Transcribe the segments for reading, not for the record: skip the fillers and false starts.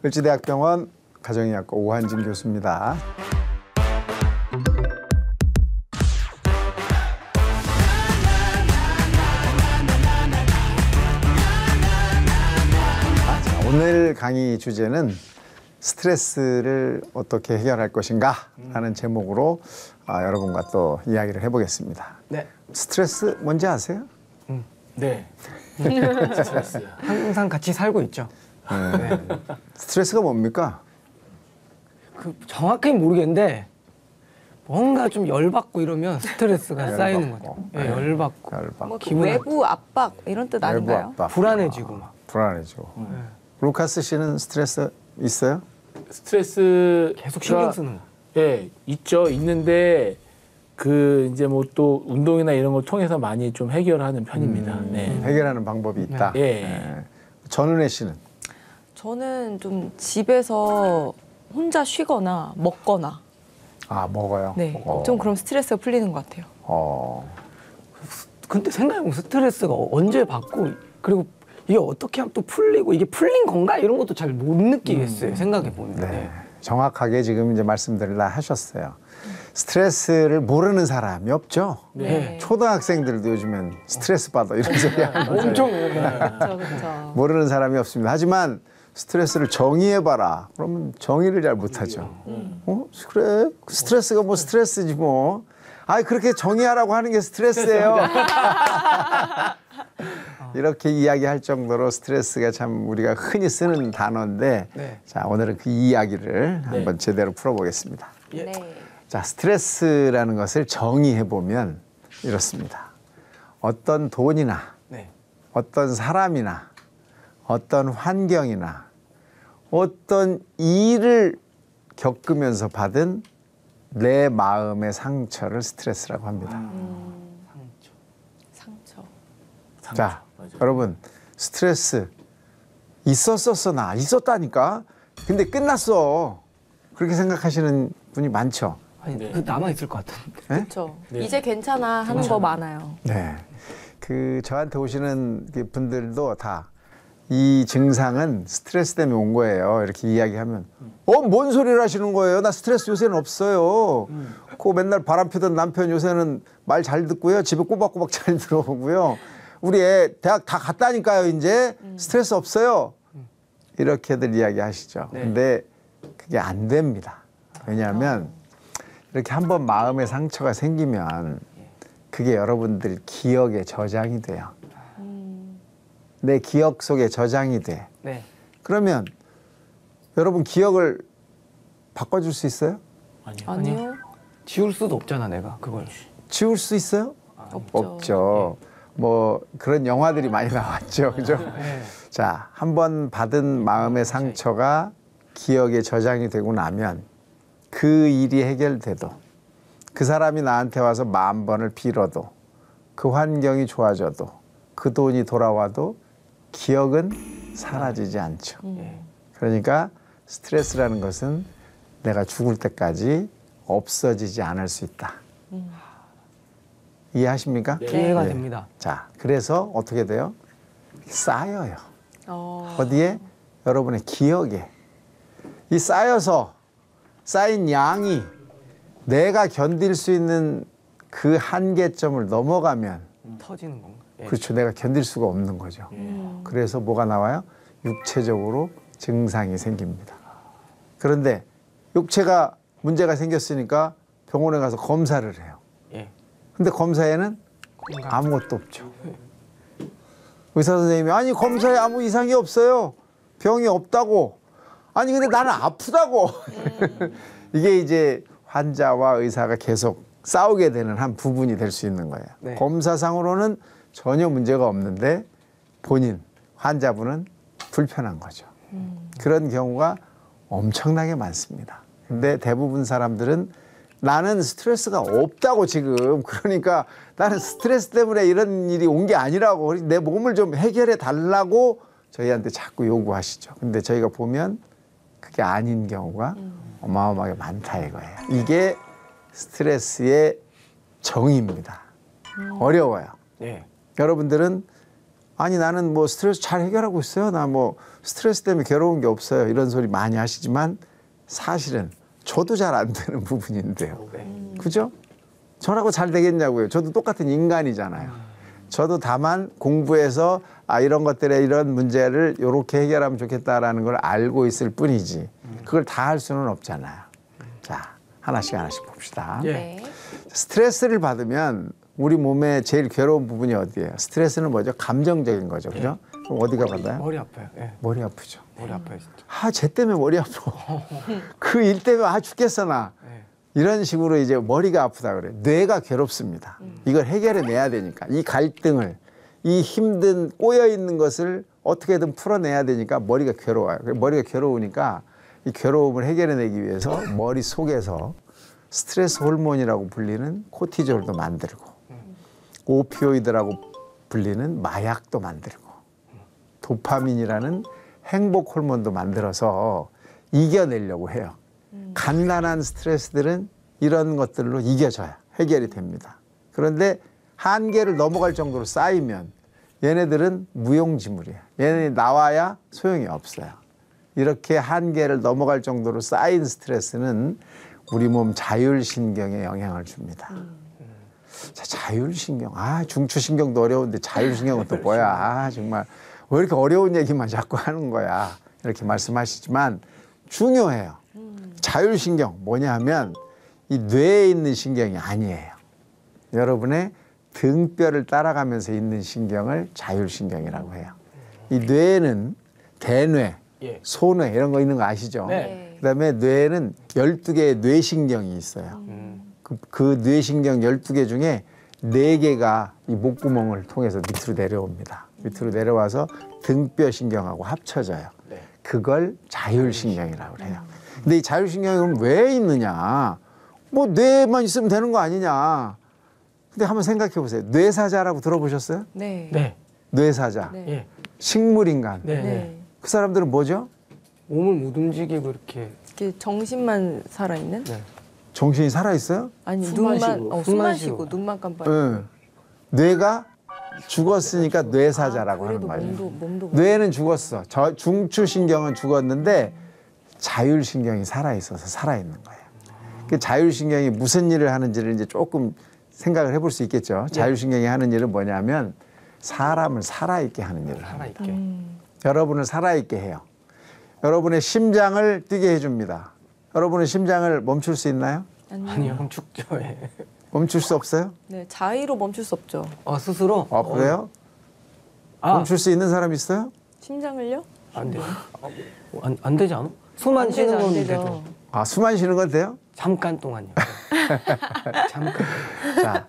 을지대학병원 가정의학과 오한진 교수입니다. 오늘 강의 주제는 스트레스를 어떻게 해결할 것인가 라는 제목으로 여러분과 또 이야기를 해보겠습니다. 네. 스트레스 뭔지 아세요? 네. 스트레스. 항상 같이 살고 있죠. 네. 스트레스가 뭡니까? 정확히 모르겠는데 뭔가 좀 열받고 이러면 스트레스가 쌓이는 것 같아요. 네, 열받고. 열받고. 뭐 외부 압박 이런 뜻 아닌가요? 외부 압박. 불안해지고 막. 불안해지고. 루카스 씨는 스트레스 있어요? 스트레스 계속 신경 쓰는 거. 예, 있죠. 있는데 이제 뭐 또 운동이나 이런 걸 통해서 많이 좀 해결하는 편입니다. 네. 해결하는 방법이 있다. 예. 네. 전은혜 씨는? 저는 좀 집에서 혼자 쉬거나 먹거나 먹어요? 네, 좀 그럼 스트레스가 풀리는 것 같아요. 근데 생각해보면 스트레스가 언제 받고 그리고 이게 어떻게 하면 또 풀리고 이게 풀린 건가 이런 것도 잘 못 느끼겠어요. 생각해보면. 네. 정확하게 지금 이제 말씀들을 하셨어요. 스트레스를 모르는 사람이 없죠. 네. 초등학생들도 요즘엔 스트레스 받아 이런 소리 하는 거죠. 엄청. 그렇죠. 모르는 사람이 없습니다. 하지만 스트레스를 정의해봐라. 그러면 정의를 잘 못하죠. 그래? 스트레스가 뭐 스트레스지 뭐. 그렇게 정의하라고 하는 게 스트레스예요. 이렇게 이야기할 정도로 스트레스가 참 우리가 흔히 쓰는 단어인데 네. 자, 오늘은 그 이야기를 한번 제대로 풀어보겠습니다. 네. 자, 스트레스라는 것을 정의해보면 이렇습니다. 어떤 돈이나 네. 어떤 사람이나 어떤 환경이나 어떤 일을 겪으면서 받은 내 마음의 상처를 스트레스라고 합니다. 상처. 자, 여러분 스트레스 있었었어. 나 있었다니까. 근데 끝났어. 그렇게 생각하시는 분이 많죠. 아니, 네. 남아있을 것 같은데. 그렇죠. 네. 이제 괜찮아 하는 거 많아요. 네. 저한테 오시는 분들도 다 이 증상은 스트레스 때문에 온 거예요. 이렇게 이야기하면 뭔 소리를 하시는 거예요? 나 스트레스 요새는 없어요. 맨날 바람 피던 남편 요새는 말 잘 듣고요. 집에 꼬박꼬박 잘 들어오고요. 우리 애 대학 다 갔다니까요. 이제 스트레스 없어요. 이렇게들 이야기하시죠. 네. 근데 그게 안 됩니다. 왜냐하면 이렇게 한번 마음의 상처가 생기면 그게 여러분들 기억에 저장이 돼요. 내 기억 속에 저장이 돼. 네. 그러면 여러분 기억을 바꿔줄 수 있어요? 아니요. 지울 수도 없잖아, 내가 그걸. 지울 수 있어요? 없죠. 뭐 그런 영화들이 많이 나왔죠. 그죠? 네. 자, 한번 받은 마음의 상처가 기억에 저장이 되고 나면 그 일이 해결돼도 그 사람이 나한테 와서 10,000번을 빌어도 그 환경이 좋아져도 그 돈이 돌아와도 기억은 사라지지 않죠. 그러니까 스트레스라는 것은 내가 죽을 때까지 없어지지 않을 수 있다. 이해하십니까? 네. 이해가 됩니다. 자, 그래서 어떻게 돼요? 쌓여요. 어. 어디에? 여러분의 기억에. 이 쌓인 양이 내가 견딜 수 있는 그 한계점을 넘어가면 터지는 건가? 예. 그렇죠. 내가 견딜 수가 없는 거죠. 그래서 뭐가 나와요? 육체적으로 증상이 생깁니다. 그런데 육체가 문제가 생겼으니까 병원에 가서 검사를 해요. 예. 근데 검사에는 아무것도 없죠. 의사 선생님이 아니 검사에 아무 이상이 없어요. 병이 없다고. 아니 근데 나는 아프다고. 이게 이제 환자와 의사가 계속 싸우게 되는 한 부분이 될 수 있는 거예요. 네. 검사상으로는 전혀 문제가 없는데 본인, 환자분은 불편한 거죠. 그런 경우가 엄청나게 많습니다. 근데 대부분 사람들은 나는 스트레스가 없다고 지금 그러니까 나는 스트레스 때문에 이런 일이 온 게 아니라고 내 몸을 좀 해결해 달라고 저희한테 자꾸 요구하시죠. 근데 저희가 보면 그게 아닌 경우가 어마어마하게 많다 이거예요. 이게 스트레스의 정의입니다. 어려워요. 예. 여러분들은 아니 나는 뭐 스트레스 잘 해결하고 있어요. 나 뭐 스트레스 때문에 괴로운 게 없어요. 이런 소리 많이 하시지만 사실은 저도 잘 안 되는 부분인데요. 그죠? 저라고 잘 되겠냐고요. 저도 똑같은 인간이잖아요. 저도 다만 공부해서 이런 것들에 이런 문제를 이렇게 해결하면 좋겠다라는 걸 알고 있을 뿐이지 그걸 다 할 수는 없잖아요. 자, 하나씩 봅시다. 예. 네. 스트레스를 받으면 우리 몸에 제일 괴로운 부분이 어디예요? 스트레스는 뭐죠? 감정적인 거죠. 그죠? 그럼 어디가 받아요? 머리 아파요. 예. 머리 아프죠. 머리 아파요 진짜. 쟤 때문에 머리 아파. 그 일 때문에 죽겠어 나. 예. 이런 식으로 이제 머리가 아프다 그래. 뇌가 괴롭습니다. 이걸 해결해 내야 되니까 이 갈등을 이 힘든 꼬여 있는 것을 어떻게든 풀어내야 되니까 머리가 괴로워요. 머리가 괴로우니까 이 괴로움을 해결해 내기 위해서 머리 속에서 스트레스 호르몬이라고 불리는 코티졸도 만들고 오피오이드라고 불리는 마약도 만들고 도파민이라는 행복 호르몬도 만들어서 이겨내려고 해요. 간단한 스트레스들은 이런 것들로 이겨져야 해결이 됩니다. 그런데 한계를 넘어갈 정도로 쌓이면 얘네들은 무용지물이에요. 얘네들이 나와야 소용이 없어요. 이렇게 한계를 넘어갈 정도로 쌓인 스트레스는 우리 몸 자율신경에 영향을 줍니다. 자, 자율신경. 중추신경도 어려운데 자율신경은 또 뭐야. 정말 왜 이렇게 어려운 얘기만 자꾸 하는 거야. 이렇게 말씀하시지만 중요해요. 자율신경 뭐냐 하면 이 뇌에 있는 신경이 아니에요. 여러분의 등뼈를 따라가면서 있는 신경을 자율신경이라고 해요. 이 뇌에는 대뇌, 예. 소뇌 이런 거 있는 거 아시죠? 네. 그다음에 뇌에는 12개의 뇌신경이 있어요. 그 뇌신경 12개 중에 4개가 이 목구멍을 통해서 밑으로 내려옵니다. 밑으로 내려와서 등뼈 신경하고 합쳐져요. 네. 그걸 자율신경이라고 해요. 근데 이 자율신경이 그럼 왜 있느냐? 뭐 뇌만 있으면 되는 거 아니냐? 근데 한번 생각해 보세요. 뇌사자라고 들어보셨어요? 네. 네. 뇌사자. 네. 예. 식물인간. 네. 네. 그 사람들은 뭐죠? 몸을 못 움직이고 이렇게. 이렇게 정신만 살아있는? 네. 정신이 살아있어요? 아니 숨만 눈만 쉬고, 숨만 숨만 쉬고 쉬고. 눈만 깜빡. 응. 뇌가 죽었으니까 뇌사자라고 하는 그래도 거예요. 몸도 뇌는 죽었어. 중추신경은 죽었는데 자율신경이 살아있어서 살아있는 거예요. 그 자율신경이 무슨 일을 하는지를 이제 조금 생각을 해볼 수 있겠죠. 자율신경이 하는 일은 뭐냐면 사람을 살아있게 하는 일을 합니다. 살아있게. 여러분을 살아있게 해요. 여러분의 심장을 뛰게 해줍니다. 여러분의 심장을 멈출 수 있나요? 아니요, 형 죽죠. 예. 멈출 수 없어요? 네, 자의로 멈출 수 없죠. 스스로? 그래요? 멈출 수 있는 사람 있어요? 심장을요? 안 돼요. 안 되지 않아? 숨 안 쉬는 건 돼도. 숨 안 쉬는 건 돼요? 잠깐 동안요. 잠깐. 자,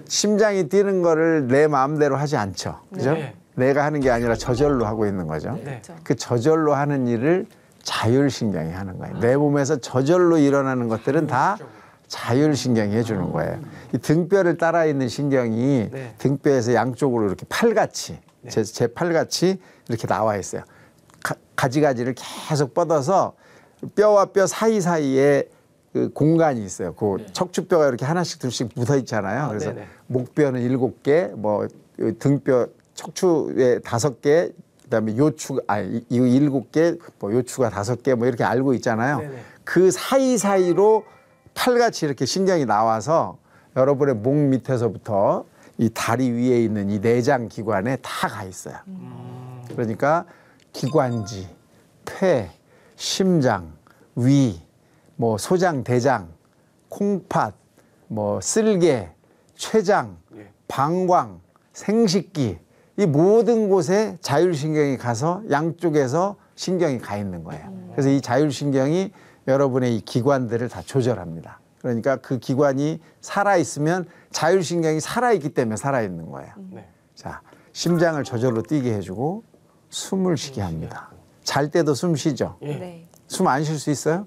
심장이 뛰는 거를 내 마음대로 하지 않죠. 그죠? 네. 내가 하는 게 아니라 저절로 하고 있는 거죠. 네. 그렇죠. 그 저절로 하는 일을 자율신경이 하는 거예요. 내 몸에서 저절로 일어나는 것들은 다 자율신경이 해주는 거예요. 이 등뼈를 따라 있는 신경이 네. 등뼈에서 양쪽으로 이렇게 팔같이, 제 팔같이 이렇게 나와 있어요. 가지가지를 계속 뻗어서 뼈와 뼈 사이사이에 그 공간이 있어요. 그 척추뼈가 이렇게 하나씩 둘씩 묻어 있잖아요. 그래서 네네. 목뼈는 7개, 뭐 등뼈 척추에 5개, 그다음에 요추 이거 7개, 뭐 요추가 5개, 뭐 이렇게 알고 있잖아요. 네네. 그 사이사이로 팔같이 이렇게 신경이 나와서 여러분의 목 밑에서부터 이 다리 위에 있는 이 내장 기관에 다 가 있어요. 그러니까 기관지, 폐, 심장, 위, 뭐 소장, 대장, 콩팥, 뭐 쓸개, 췌장, 방광, 생식기 이 모든 곳에 자율신경이 가서 양쪽에서 신경이 가 있는 거예요. 그래서 이 자율신경이 여러분의 이 기관들을 다 조절합니다. 그러니까 그 기관이 살아있으면 자율신경이 살아있기 때문에 살아있는 거예요. 네. 자, 심장을 저절로 뛰게 해주고 숨을 쉬게 합니다. 잘 때도 숨 쉬죠? 예. 네. 숨 안 쉴 수 있어요?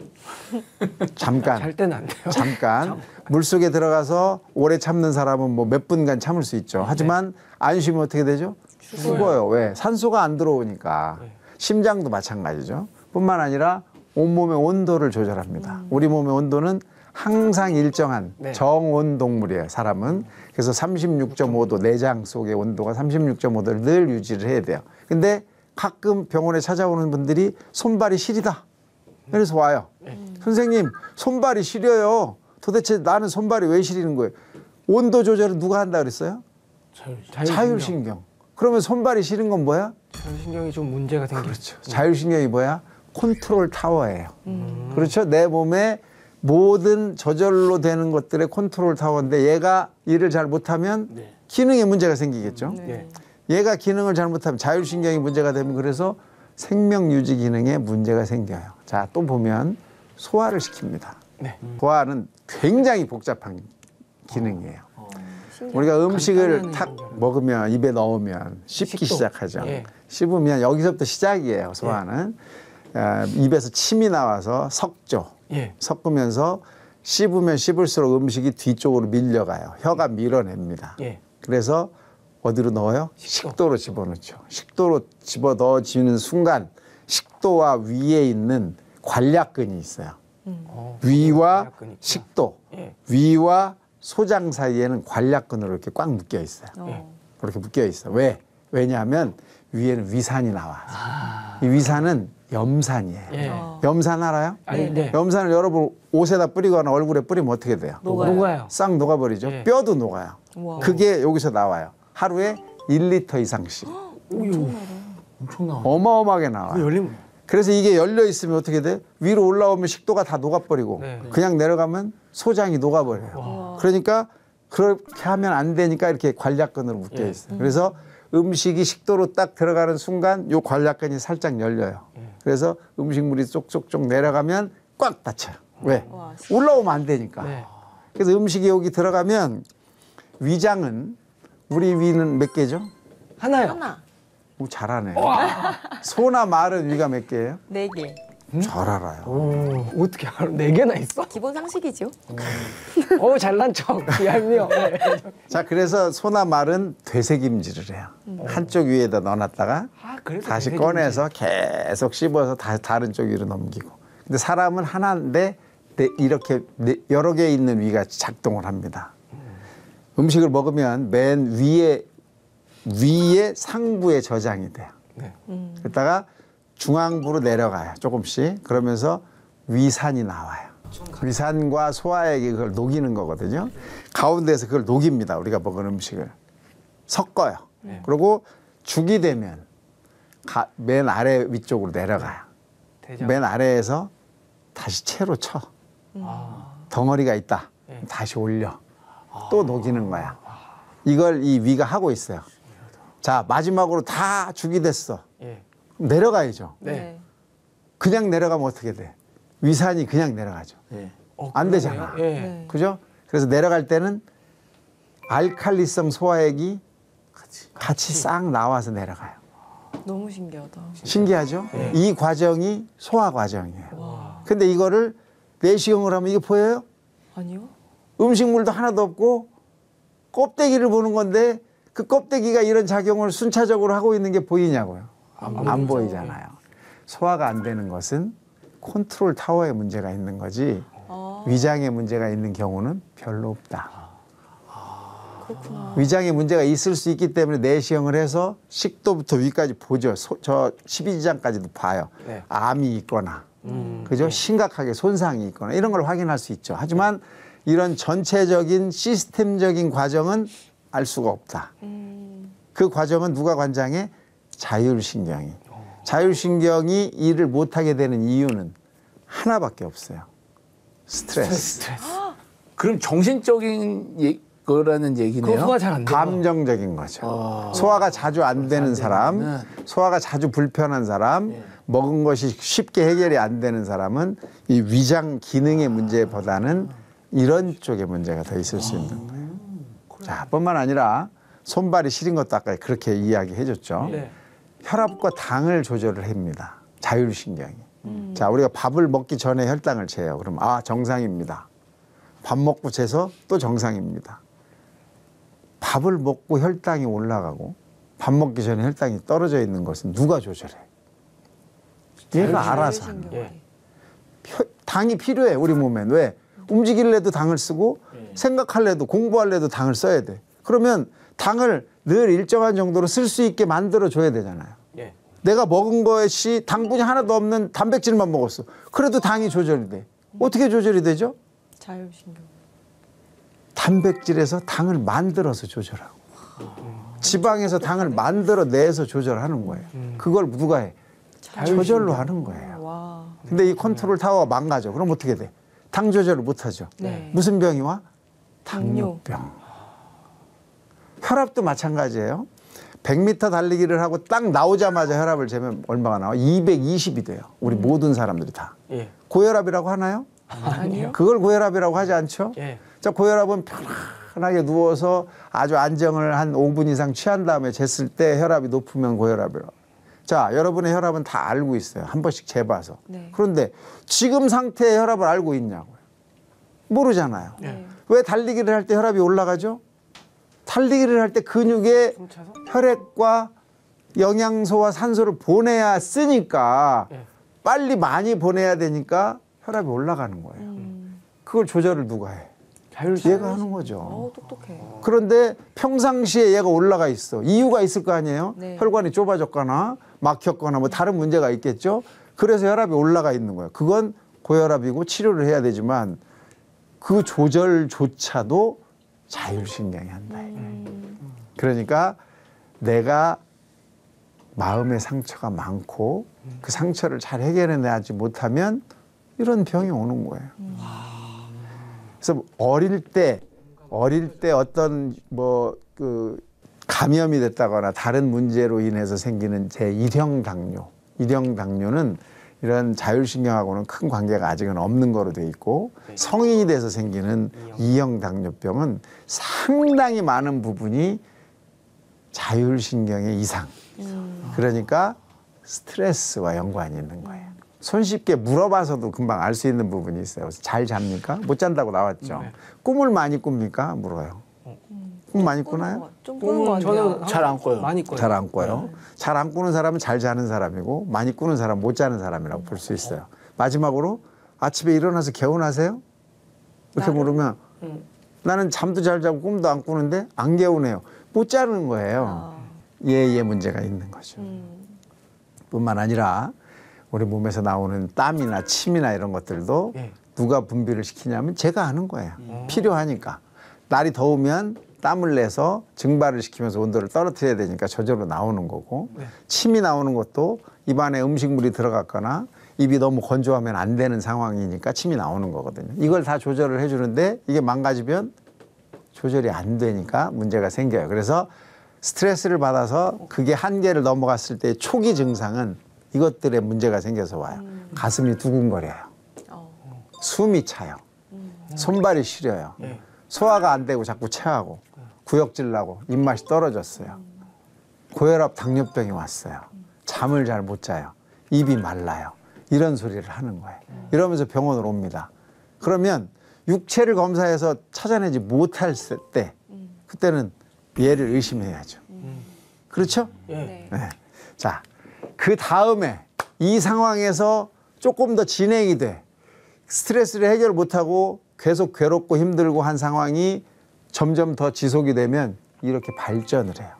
잠깐. 잘 때는 안 돼요. 잠깐. 물속에 들어가서 오래 참는 사람은 뭐 몇 분간 참을 수 있죠. 하지만 안 쉬면 어떻게 되죠? 죽어요. 왜? 산소가 안 들어오니까. 심장도 마찬가지죠. 뿐만 아니라 온몸의 온도를 조절합니다. 우리 몸의 온도는 항상 일정한 네. 정온 동물이에요. 사람은. 그래서 36.5도 내장 속의 온도가 36.5도를 늘 유지를 해야 돼요. 근데 가끔 병원에 찾아오는 분들이 손발이 시리다. 그래서 와요. 선생님 손발이 시려요. 도대체 나는 손발이 왜 시리는 거예요? 온도 조절을 누가 한다 그랬어요? 자율신경. 그러면 손발이 시린 건 뭐야? 자율신경이 좀 문제가 생겼죠. 자율신경이 뭐야? 컨트롤 타워예요. 그렇죠? 내 몸에 모든 저절로 되는 것들의 컨트롤 타워인데 얘가 일을 잘 못하면 네. 기능에 문제가 생기겠죠? 네. 얘가 기능을 잘못하면 자율신경이 문제가 되면 그래서 생명 유지 기능에 문제가 생겨요. 자, 또 보면 소화를 시킵니다. 네. 소화는 굉장히 복잡한 기능이에요. 신기하다. 우리가 음식을 간단한 탁 신경. 먹으면 입에 넣으면 씹기 식도. 시작하죠. 예. 씹으면 여기서부터 시작이에요. 소화는 입에서 침이 나와서 섞죠. 예. 섞으면서 씹으면 씹을수록 음식이 뒤쪽으로 밀려가요. 혀가 밀어냅니다. 예. 그래서 어디로 넣어요? 식도. 식도로 집어넣죠. 식도로 집어 넣어지는 순간 식도와 위에 있는 관략근이 있어요. 위와 관략근이 있구나. 식도, 예. 위와 소장 사이에는 관략근으로 이렇게 꽉 묶여 있어요. 그렇게 묶여 있어. 왜? 왜냐하면 위에는 위산이 나와. 이 위산은 염산이에요. 예. 염산 알아요? 아니, 네. 염산을 여러분 옷에다 뿌리거나 얼굴에 뿌리면 어떻게 돼요? 녹아요. 싹 녹아버리죠. 예. 뼈도 녹아요. 우와. 그게 여기서 나와요. 하루에 1리터 이상씩. 엄청 나와. 어마어마하게 나와요. 열리면 그래서 이게 열려 있으면 어떻게 돼? 위로 올라오면 식도가 다 녹아버리고 네. 그냥 내려가면 소장이 녹아버려요. 그러니까 그렇게 하면 안 되니까 이렇게 관략근으로 묶여 있어요. 그래서 음식이 식도로 딱 들어가는 순간 요 관략근이 살짝 열려요. 그래서 음식물이 쪽쪽쪽 내려가면 꽉 닫혀요. 왜? 와, 올라오면 안 되니까. 네. 그래서 음식이 여기 들어가면 위장은 우리 위는 몇 개죠? 하나요. 하나, 오, 잘하네. 소나 말은 위가 몇 개예요? 4개. 잘 알아요. 오, 어떻게 알아? 4개나 있어? 기본 상식이죠. 잘난 척. 얄미워. 네. 자, 그래서 소나 말은 되새김질을 해요. 한쪽 위에다 넣어놨다가 그래서 다시 되새김질. 꺼내서 계속 씹어서 다른 쪽 위로 넘기고. 근데 사람은 하나인데 이렇게 여러 개 있는 위가 작동을 합니다. 음식을 먹으면 맨 위에 상부에 저장이 돼요. 네. 그러다가 중앙부로 내려가요. 조금씩. 그러면서 위산이 나와요. 위산과 소화액이 그걸 녹이는 거거든요. 가운데에서 그걸 녹입니다. 우리가 먹은 음식을. 섞어요. 그리고 죽이 되면 맨 아래 위쪽으로 내려가요. 대장. 맨 아래에서 다시 채로 쳐. 덩어리가 있다. 네. 다시 올려. 또 녹이는 거야. 이걸 이 위가 하고 있어요. 자, 마지막으로 다 죽이 됐어. 예. 그럼 내려가야죠. 네. 그냥 내려가면 어떻게 돼? 위산이 그냥 내려가죠. 예. 안 되잖아. 예. 네. 그죠? 그래서 내려갈 때는 알칼리성 소화액이 같이 싹 나와서 내려가요. 너무 신기하다. 신기하죠? 이 과정이 소화 과정이에요. 근데 이거를 내시경을 하면 이게 보여요? 아니요? 음식물도 하나도 없고 껍데기를 보는 건데 그 껍데기가 이런 작용을 순차적으로 하고 있는 게 보이냐고요? 안 보이잖아요. 소화가 안 되는 것은 컨트롤 타워에 문제가 있는 거지 위장에 문제가 있는 경우는 별로 없다. 그렇구나. 위장에 문제가 있을 수 있기 때문에 내시경을 해서 식도부터 위까지 보죠. 저 십이지장까지도 봐요. 네. 암이 있거나, 그죠? 심각하게 손상이 있거나 이런 걸 확인할 수 있죠. 하지만 이런 전체적인 시스템적인 과정은 알 수가 없다. 그 과정은 누가 관장해? 자율신경이. 자율신경이 일을 못하게 되는 이유는 하나밖에 없어요. 스트레스. 그럼 정신적인 거라는 얘기네요. 그거 소화 잘 안 돼. 감정적인 거죠. 소화가 자주 안 되는 사람, 소화가 자주 불편한 사람, 먹은 것이 쉽게 해결이 안 되는 사람은 이 위장 기능의 문제보다는 이런 쪽에 문제가 더 있을 수 있는 거예요. 자, 뿐만 아니라 손발이 시린 것도 아까 그렇게 이야기해 줬죠. 네. 혈압과 당을 조절을 합니다. 자율신경이. 자, 우리가 밥을 먹기 전에 혈당을 재요. 그럼 정상입니다. 밥 먹고 재서 또 정상입니다. 밥을 먹고 혈당이 올라가고 밥 먹기 전에 혈당이 떨어져 있는 것은 누가 조절해? 얘가 알아서 하는 거예요. 예. 당이 필요해 우리 몸엔. 왜? 움직일래도 당을 쓰고 네. 생각할래도 공부할래도 당을 써야 돼. 그러면 당을 늘 일정한 정도로 쓸 수 있게 만들어줘야 되잖아요. 예. 내가 먹은 것이 당분이 하나도 없는 단백질만 먹었어. 그래도 당이 조절이 돼. 어떻게 조절이 되죠? 자율신경. 단백질에서 당을 만들어서 조절하고 지방에서 당을 만들어내서 조절하는 거예요. 그걸 누가 해? 저절로 하는 거예요. 와. 근데 이 컨트롤 타워가 망가져. 그럼 어떻게 돼? 당 조절을 못하죠. 네. 무슨 병이 와? 당뇨. 당뇨병. 혈압도 마찬가지예요. 100m 달리기를 하고 딱 나오자마자 혈압을 재면 얼마가 나와? 220이 돼요. 우리 모든 사람들이 다. 예. 고혈압이라고 하나요? 아니요. 그걸 고혈압이라고 하지 않죠? 예. 자, 고혈압은 편안하게 누워서 아주 안정을 한 5분 이상 취한 다음에 쟀을 때 혈압이 높으면 고혈압이라고. 자, 여러분의 혈압은 다 알고 있어요. 한 번씩 재봐서. 네. 그런데 지금 상태의 혈압을 알고 있냐고요? 모르잖아요. 네. 왜 달리기를 할 때 혈압이 올라가죠? 달리기를 할 때 근육에 숨차서? 혈액과 영양소와 산소를 보내야 쓰니까 예. 빨리 많이 보내야 되니까 혈압이 올라가는 거예요. 그걸 조절을 누가 해? 얘가 하는 거죠. 똑똑해. 그런데 평상시에 얘가 올라가 있어. 이유가 있을 거 아니에요? 네. 혈관이 좁아졌거나 막혔거나 뭐 다른 문제가 있겠죠. 그래서 혈압이 올라가 있는 거예요. 그건 고혈압이고 치료를 해야 되지만 그 조절조차도 자율신경이 한다. 그러니까 내가 마음의 상처가 많고 그 상처를 잘 해결해내지 못하면 이런 병이 오는 거예요. 그래서 어릴 때 어떤 뭐 그 감염이 됐다거나 다른 문제로 인해서 생기는 제1형 당뇨는 이런 자율신경하고는 큰 관계가 아직은 없는 거로 돼 있고 성인이 돼서 생기는 2형 당뇨병은 상당히 많은 부분이 자율신경의 이상. 그러니까 스트레스와 연관이 있는 거예요. 손쉽게 물어봐서도 금방 알 수 있는 부분이 있어요. 잘 잡니까? 못 잔다고 나왔죠. 네. 꿈을 많이 꿉니까? 물어요. 꿈 많이 꾸나요? 좀 꾸는 거 같아요. 저는 잘 안 꿔요. 많이 꿔요. 잘 안 꿔요. 잘 안 꾸는 사람은 잘 자는 사람이고 많이 꾸는 사람은 못 자는 사람이라고 볼 수 있어요. 마지막으로 아침에 일어나서 개운하세요? 이렇게 물으면 나는 잠도 잘 자고 꿈도 안 꾸는데 안 개운해요. 못 자는 거예요. 얘의 문제가 있는 거죠. 뿐만 아니라 우리 몸에서 나오는 땀이나 침이나 이런 것들도 예. 누가 분비를 시키냐면 제가 하는 거예요. 필요하니까. 날이 더우면 땀을 내서 증발을 시키면서 온도를 떨어뜨려야 되니까 저절로 나오는 거고 네. 침이 나오는 것도 입안에 음식물이 들어갔거나 입이 너무 건조하면 안 되는 상황이니까 침이 나오는 거거든요. 이걸 다 조절을 해주는데 이게 망가지면 조절이 안 되니까 문제가 생겨요. 그래서 스트레스를 받아서 그게 한계를 넘어갔을 때 초기 증상은 이것들에 문제가 생겨서 와요. 가슴이 두근거려요. 숨이 차요. 손발이 시려요. 예. 소화가 안 되고 자꾸 체하고 구역질 나고 입맛이 떨어졌어요. 고혈압 당뇨병이 왔어요. 잠을 잘 못 자요. 입이 말라요. 이런 소리를 하는 거예요. 이러면서 병원으로 옵니다. 그러면 육체를 검사해서 찾아내지 못할 때 그때는 얘를 의심해야죠. 그렇죠? 예. 네. 네. 자, 그 다음에 이 상황에서 조금 더 진행이 돼. 스트레스를 해결 못하고 계속 괴롭고 힘들고 한 상황이 점점 더 지속이 되면 이렇게 발전을 해요.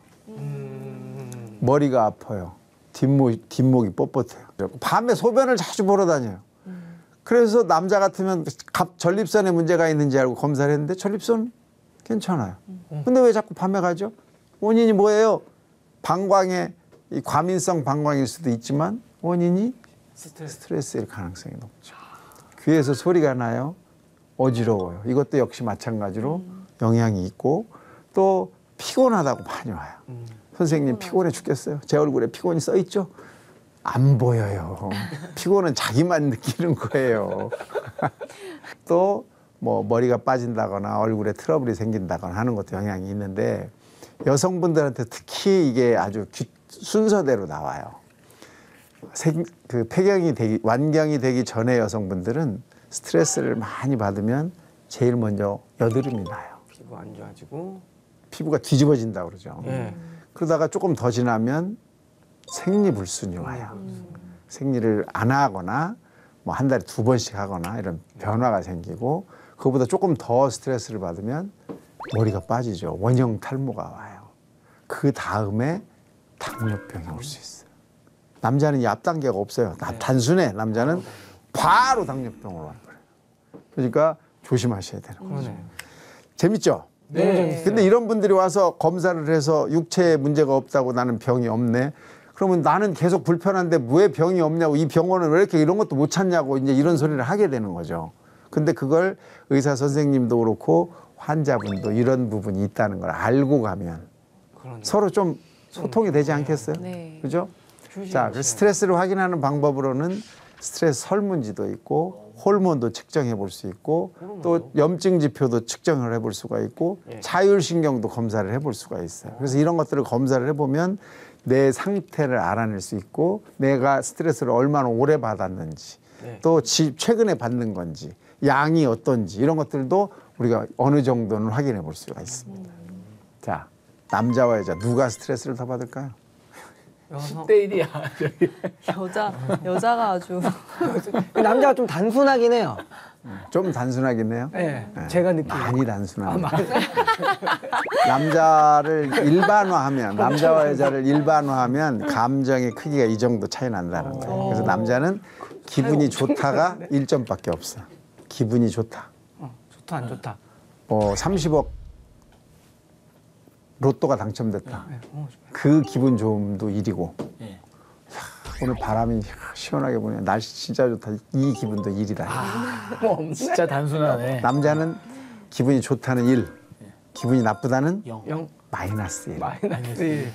머리가 아파요. 뒷목이 뻣뻣해요. 밤에 소변을 자주 보러 다녀요. 그래서 남자 같으면 전립선에 문제가 있는지 알고 검사를 했는데 전립선 괜찮아요. 근데 왜 자꾸 밤에 가죠? 원인이 뭐예요? 방광의 이 과민성 방광일 수도 있지만 원인이 스트레스일 가능성이 높죠. 귀에서 소리가 나요. 어지러워요. 이것도 역시 마찬가지로 영향이 있고 또 피곤하다고 많이 와요. 선생님 피곤해 죽겠어요. 제 얼굴에 피곤이 써 있죠? 안 보여요. 피곤은 자기만 느끼는 거예요. 또 뭐 머리가 빠진다거나 얼굴에 트러블이 생긴다거나 하는 것도 영향이 있는데 여성분들한테 특히 이게 아주 순서대로 나와요. 그 완경이 되기 전에 여성분들은 스트레스를 많이 받으면 제일 먼저 여드름이 나요. 피부 안 좋아지고. 피부가 뒤집어진다고 그러죠. 예. 그러다가 조금 더 지나면 생리불순이 와요. 생리를 안 하거나 뭐 한 달에 2번씩 하거나 이런 변화가 생기고 그거보다 조금 더 스트레스를 받으면 머리가 빠지죠. 원형 탈모가 와요. 그 다음에 당뇨병이 올 수 있어요. 남자는 이 앞단계가 없어요. 단순해. 남자는 바로 당뇨병으로 와요. 그러니까 조심하셔야 되는 거죠. 그러네. 재밌죠? 네. 근데 이런 분들이 와서 검사를 해서 육체에 문제가 없다고 나는 병이 없네. 그러면 나는 계속 불편한데 왜 병이 없냐고, 이 병원은 왜 이렇게 이런 것도 못 찾냐고 이제 이런 소리를 하게 되는 거죠. 근데 그걸 의사 선생님도 그렇고 환자분도 이런 부분이 있다는 걸 알고 가면 그러네. 서로 좀 소통이 되지 않겠어요? 네. 그죠? 자, 그 스트레스를 확인하는 방법으로는 스트레스 설문지도 있고 호르몬도 측정해 볼 수 있고 또 염증 지표도 측정을 해볼 수가 있고 자율신경도 검사를 해볼 수가 있어요. 그래서 이런 것들을 검사를 해보면 내 상태를 알아낼 수 있고 내가 스트레스를 얼마나 오래 받았는지 또 최근에 받는 건지 양이 어떤지 이런 것들도 우리가 어느 정도는 확인해 볼 수가 있습니다. 자, 남자와 여자 누가 스트레스를 더 받을까요? 여성. 10대 1이야. 여자가 아주 남자가 좀 단순하긴 해요. 좀 단순하긴 해요. 네. 제가 느끼기에. 많이 단순합니다. 남자를 일반화하면 남자와 여자를 일반화하면 감정의 크기가 이 정도 차이 난다는 거예요. 그래서 남자는 기분이 좋다가 1점밖에 없어. 기분이 좋다. 좋다 안 좋다. 30억 로또가 당첨됐다. 네. 그 기분 좋음도 1이고 예. 오늘 바람이 시원하게 부네. 날씨 진짜 좋다. 이 기분도 1이다. 진짜 단순하네. 남자는 기분이 좋다는 1, 기분이 나쁘다는 영 마이너스 1. 마이너스 1.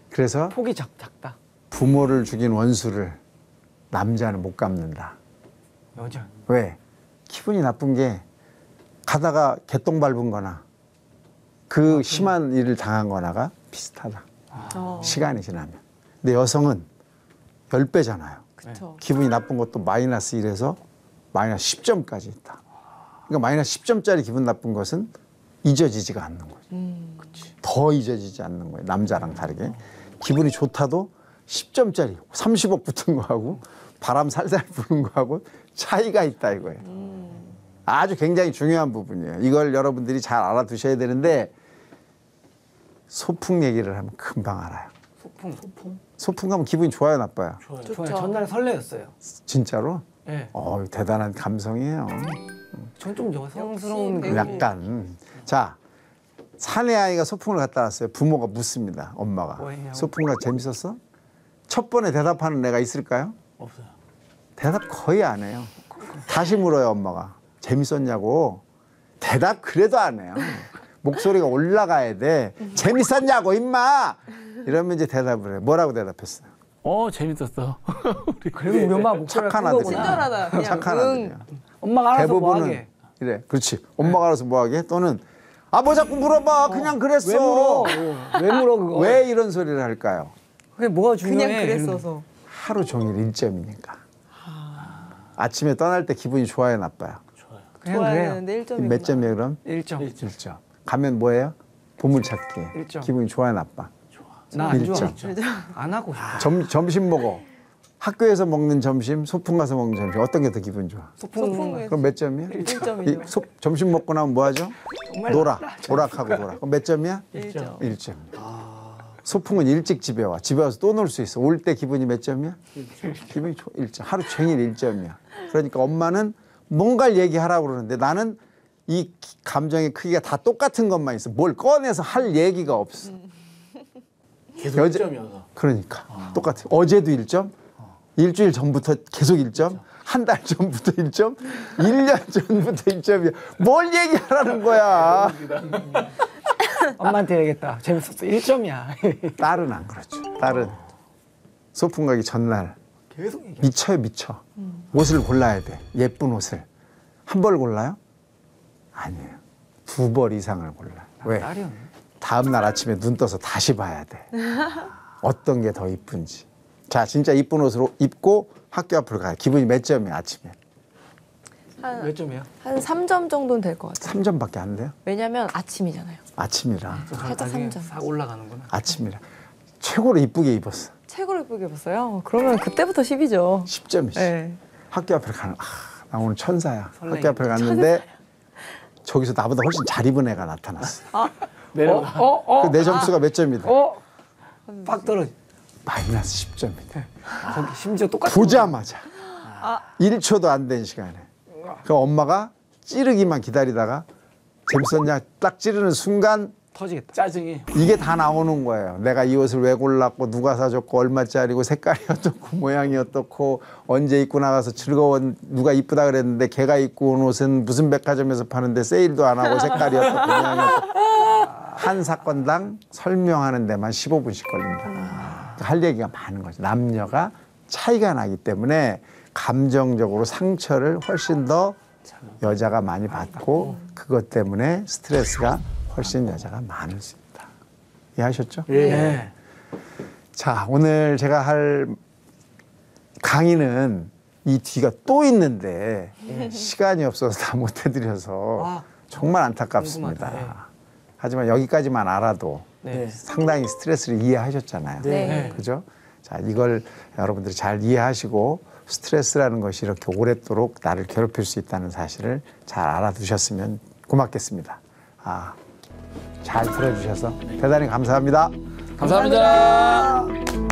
그래서 폭이 작다. 부모를 죽인 원수를 남자는 못 갚는다. 여자. 왜? 기분이 나쁜 게 가다가 개똥 밟은 거나 그 심한 일을 당한 거나가 비슷하다. 시간이 지나면. 근데 여성은 10배잖아요. 그렇죠. 기분이 나쁜 것도 마이너스 1에서 마이너스 10점까지 있다. 그러니까 마이너스 10점짜리 기분 나쁜 것은 잊어지지가 않는 거죠. 더 잊어지지 않는 거예요. 남자랑 다르게. 기분이 좋다도 10점짜리 30억 붙은 거하고 바람 살살 부는 거하고 차이가 있다 이거예요. 아주 굉장히 중요한 부분이에요. 이걸 여러분들이 잘 알아두셔야 되는데 소풍 얘기를 하면 금방 알아요. 소풍 가면 기분이 좋아요, 나빠요? 좋아요. 전날 설레었어요. 진짜로? 예. 대단한 감성이에요. 전 좀 여성스러운 역시 그 약간. 자, 사내 아이가 소풍을 갔다 왔어요. 부모가 묻습니다. 엄마가. 뭐예요? 소풍 가 재밌었어? 첫 번에 대답하는 애가 있을까요? 없어요. 대답 거의 안 해요. 다시 물어요, 엄마가. 재밌었냐고. 대답 그래도 안 해요. 목소리가 올라가야 돼. 재밌었냐고, 임마! 이러면 이제 대답을 해요. 뭐라고 대답했어요? 재밌었어. 그리고 우리 엄마 목소리가 착한 큰 아들이야. 거구나. 친절하다. 그냥 착한 아들이야. 엄마가 알아서 뭐 대부분은 하게. 이래. 그렇지. 엄마가 알아서 뭐 하게? 또는 뭐 자꾸 물어봐. 그냥 그랬어. 왜 물어? 왜 물어 그거? 왜 이런 소리를 할까요? 그게 뭐가 중요해? 그냥 그랬어서. 하루 종일 1점이니까. 아침에 떠날 때 기분이 좋아요, 나빠요? 그냥 좋아야 그래요. 되는데 1점이 몇 점이에요, 그럼? 1점. 1점. 가면 뭐예요? 보물찾기. 1점. 기분이 좋아요, 나빠? 나 안 좋아. 1점. 안 하고 싶어. 점심 먹어. 학교에서 먹는 점심, 소풍 가서 먹는 점심. 어떤 게 더 기분 좋아? 소풍에 그럼 몇 점이야? 1점이죠. 점심 먹고 나면 뭐 하죠? 정말 놀아. 오락하고 놀아. 그럼 몇 점이야? 1점. 1점. 소풍은 일찍 집에 와. 집에 와서 또 놀 수 있어. 올 때 기분이 몇 점이야? 기분이 1점. 하루 종일 1점이야. 그러니까 엄마는 뭔가를 얘기하라고 그러는데 나는 이 감정의 크기가 다 똑같은 것만 있어. 뭘 꺼내서 할 얘기가 없어. 계속 여자- 1점이어서. 그러니까 똑같아. 어제도 1점, 일주일 전부터 계속 1점, 한 달 전부터 1점, 1년 전부터 1점이야. 뭘 얘기하라는 거야. 엄마한테 얘기했다. 재밌었어. 1점이야. 딸은 안 그렇죠. 딸은 소풍 가기 전날 계속 얘기해. 미쳐요, 미쳐. 옷을 골라야 돼. 예쁜 옷을. 한 벌 골라요? 아니에요. 2벌 이상을 골라요. 왜? 딸이었네. 다음 날 아침에 눈 떠서 다시 봐야 돼. 어떤 게 더 이쁜지. 자, 진짜 이쁜 옷을 입고 학교 앞으로 가요. 기분이 몇 점이에요, 아침에? 몇 점이야? 한 3점 정도는 될 것 같아요. 3점밖에 안 돼요? 왜냐면 아침이잖아요. 아침이라. 살짝 나중에 3점. 싹 올라가는구나. 아침이라. 최고로 이쁘게 입었어. 책으로 예쁘게 입었어요. 그러면 그때부터 10이죠. 10점이지. 네. 학교 앞에 가는, 나 오늘 천사야. 설레이네. 학교 앞에 갔는데 저기서 나보다 훨씬 잘 입은 애가 나타났어. 내려가. 그 내 점수가 몇 점이다? 빡 떨어지. 마이너스 10점이다. 거기 심지어 똑같은. 보자마자 1초도 안 된 시간에 그 엄마가 찌르기만 기다리다가 재밌었냐 딱 찌르는 순간 터지겠다. 짜증이. 이게 다 나오는 거예요. 내가 이 옷을 왜 골랐고 누가 사줬고 얼마짜리고 색깔이 어떻고 모양이 어떻고 언제 입고 나가서 즐거운 누가 이쁘다 그랬는데 걔가 입고 온 옷은 무슨 백화점에서 파는데 세일도 안 하고 색깔이 어떻고 모양이 어떻고 한 사건당 설명하는 데만 15분씩 걸립니다. 할 얘기가 많은 거죠. 남녀가 차이가 나기 때문에 감정적으로 상처를 훨씬 더 여자가 많이 받고 그것 때문에 스트레스가 훨씬 여자가 많을 수 있다. 이해하셨죠? 예. 자, 오늘 제가 할 강의는 이 뒤가 또 있는데 시간이 없어서 다 못 해드려서 정말 안타깝습니다. 궁금하다. 예. 하지만 여기까지만 알아도 네. 상당히 스트레스를 이해하셨잖아요. 네. 그죠? 자, 이걸 여러분들이 잘 이해하시고 스트레스라는 것이 이렇게 오랫도록 나를 괴롭힐 수 있다는 사실을 잘 알아두셨으면 고맙겠습니다. 잘 들어주셔서 대단히 감사합니다. 감사합니다.